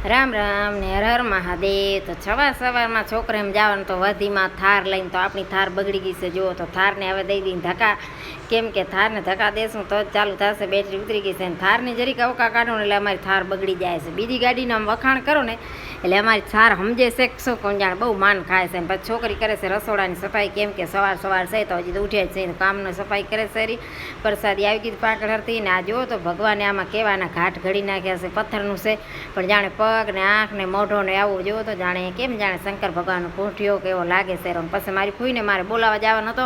રામ રામ ને હર હર મહાદેવ। તો સવારમાં છોકરા એમ જવાનું તો વધીમાં થાર લઈને તો આપણી થાર બગડી ગઈ છે। જુઓ તો થારને હવે દઈ દઈને ધક્કા, કેમ કે થારને ધક્કા દેશું તો જ ચાલુ થશે, બેટરી ઉતરી ગઈ છે ને થારની જરીક અવકા કાઢો ને એટલે અમારી થાર બગડી જાય છે। બીજી ગાડીને આમ વખાણ કરો ને એટલે અમારી થાર સમજે છે કે શું, કોણ જાણે બહુ માન ખાય છે। પછી છોકરી કરે છે રસોડાની સફાઈ, કેમ કે સવાર છે તો હજી તો ઉઠ્યા જ છે, કામનો સફાઈ કરે છે રી। પ્રસાદી આવી ગઈ પાકળ હરતી ને આ જુઓ તો ભગવાને આમાં કેવાના ઘાટ ઘડી નાખ્યા છે, પથ્થરનું છે પણ જાણે પગ ને આંખ ને મોઢો ને આવું જુઓ તો જાણે કેમ જાણે શંકર ભગવાનનો પૂંઠિયો કેવો લાગે છે। પછી મારી ફૂઈને મારે બોલાવવા જવાનો હતો,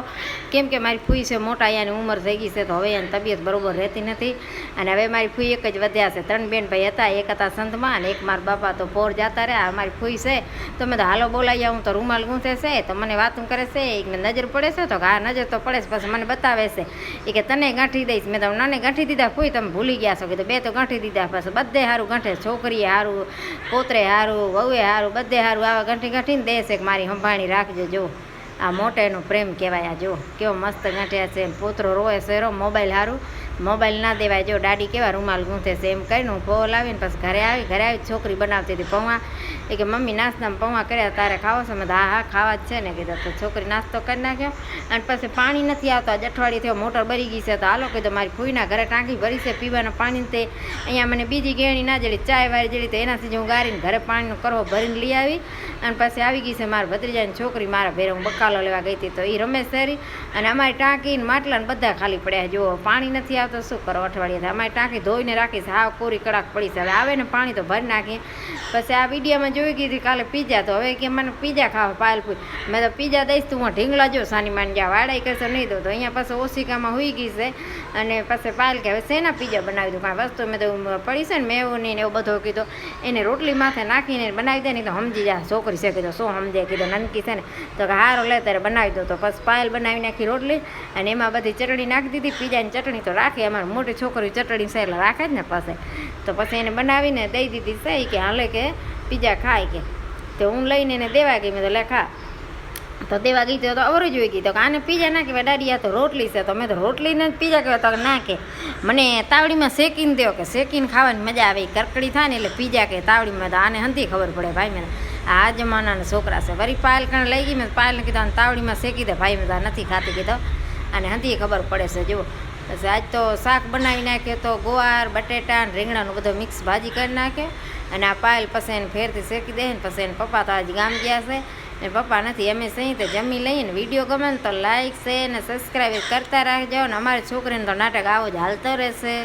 કેમ કે મારી ફૂઈ છે મોટા, અહીંયાની ઉંમર થઈ ગઈ છે તો હવે એની તબિયત બરોબર રહેતી નથી। અને હવે મારી ફૂઈ એક જ વધ્યા છે, 3 બેન ભાઈ હતા, એક હતા સંતમાં અને એક મારા બાપા તો પોર જતા રહ્યા। અમારી ફૂઈ છે તો મેં તો હાલો બોલાવી આવું તો રૂમાલ ગૂંથે છે, તો મને વાતું કરે છે, એકને નજર પડે છે, તો હા નજર તો પડે છે। પછી મને બતાવે છે એ કે તને ગાંઠી દઈશ, મેં તો નાને ગાંઠી દીધા ફૂઈ, તમે ભૂલી ગયા છો, કીધું 2 તો ગાંઠી દીધા। પછી બધે સારું ગાંઠે, છોકરીએ સારું, પોતરે સારું, વહુએ સારું, બધે સારું આવા ગાંઠીને દે છે કે મારી સંભાળી રાખજો। જો આ મોટેનો પ્રેમ કહેવાય। આ જો કેવો મસ્ત ગાંઠ્યા છે, પોતરો રોવે છે, મોબાઈલ સારું, મોબાઈલ ના દેવાય। જો દાડી કેવા રૂમાલ ગૂંથે છે, એમ કરીને હું પૌવા લાવીને પછી ઘરે આવી છોકરી બનાવતી હતી પૌવા, એ કે મમ્મી નાસ્તામાં પૌવા કર્યા, તારે ખાવો છો? મેં હા હા ખાવા જ છે ને કીધું। તો છોકરી નાસ્તો કરી નાખ્યો અને પછી પાણી નથી આવતો, આજ અઠવાડિયે થયો, મોટર બરી ગઈ છે, તો હાલો કીધું મારી ફૂઈના ઘરે ટાંકી ભરી છે પીવાના પાણી, તે અહીંયા મને બીજી ગેણી ના જડી, ચાય વાળી જડી, તો એનાથી જ હું ગારીને ઘરે પાણીનો કરવો ભરીને લઈ આવી। અને પછી આવી ગઈ છે મારા ભત્રીજાની છોકરી મારા ભેરે, હું બકાલો લેવા ગઈ હતી તો એ રમે શેરી, અને અમારી ટાંકીને માટલાને બધા ખાલી પડ્યા। જો પાણી નથી આવતો શું કરો, અઠવાડિયે અમારી ટાંકી ધોઈને રાખી છે, હાવ કોરી કડાક પડી છે, હવે આવે ને પાણી તો ભરી નાખીએ। પછી આ વિડીયોમાં જોઈ ગઈ હતી કાલે પીઝા, તો હવે કે મને પીઝા ખાવા પાયલ પૂછ, મેં તો પીઝા દઈશ તું હું ઢીંગલા જો સાની માની જા વાડાઈ કરશે નહીં દો, તો અહીંયા પછી ઓશિકામાં હોઈ ગઈ છે। અને પછી પાયલ કે હવે શેના પીઝા બનાવી દઉં, પણ વસ્તુ મેં તો પડી છે ને મેવું નહીં ને એવું બધું કીધું, એને રોટલી માથે નાખીને બનાવી દે ને તો સમજી જા છોકરી છે, કીધું શું સમજે, કીધું નનકી છે ને, તો કે હારો લે ત્યારે બનાવી દો। તો પછી પાયલ બનાવી નાખી રોટલી અને એમાં બધી ચટણી નાખી દીધી, પીઝાની ચટણી તો રાખે, અમારે મોટી છોકરી ચટણી છે એટલે રાખે જ ને પાસે, તો પછી એને બનાવીને દઈ દીધી છે કે હાલે કે પીઝા ખાય કે, તો હું લઈને એને દેવા ગઈ, મેં તો લે ખા, તો દેવા ગઈ તો અવરું જોઈ ગઈ, તો આને પીઝા ના કહેવાય દાડી, આ તો રોટલી છે, તો મેં તો રોટલીને જ પીઝા કહેવાય, તો ના કે મને તાવડીમાં શેકીને દો, કે શેકીને ખાવાની મજા આવે, કરકડી થાય ને એટલે પીઝા કે તાવડીમાં, તો આને હંધી ખબર પડે ભાઈ, મેં આ જમાનાના છોકરા છે। વળી પાયલ કણ લઈ ગઈ, મેં પાયલને કીધું આને તાવડીમાં શેકી દે ભાઈ, મેં નથી ખાતી કીધું, અને હંધી ખબર પડે છે। જુઓ પછી આજ તો શાક બનાવી નાખે, તો ગોવાર બટેટા ને રીંગણાનું બધું મિક્સ ભાજી કરી નાખે, અને આ પાયલ પછી એને ફેરથી શેકી દે ને પછી એને પપ્પા તો આજ ગામ ગયા છે ને પપ્પા નથી, અમે સહી તે જમી લઈએ ને। વિડીયો ગમે ને તો લાઈક શેર ને સબસ્ક્રાઈબ કરતા રાખજો, ને અમારી છોકરીને તો નાટક આવો જ હાલતો રહેશે।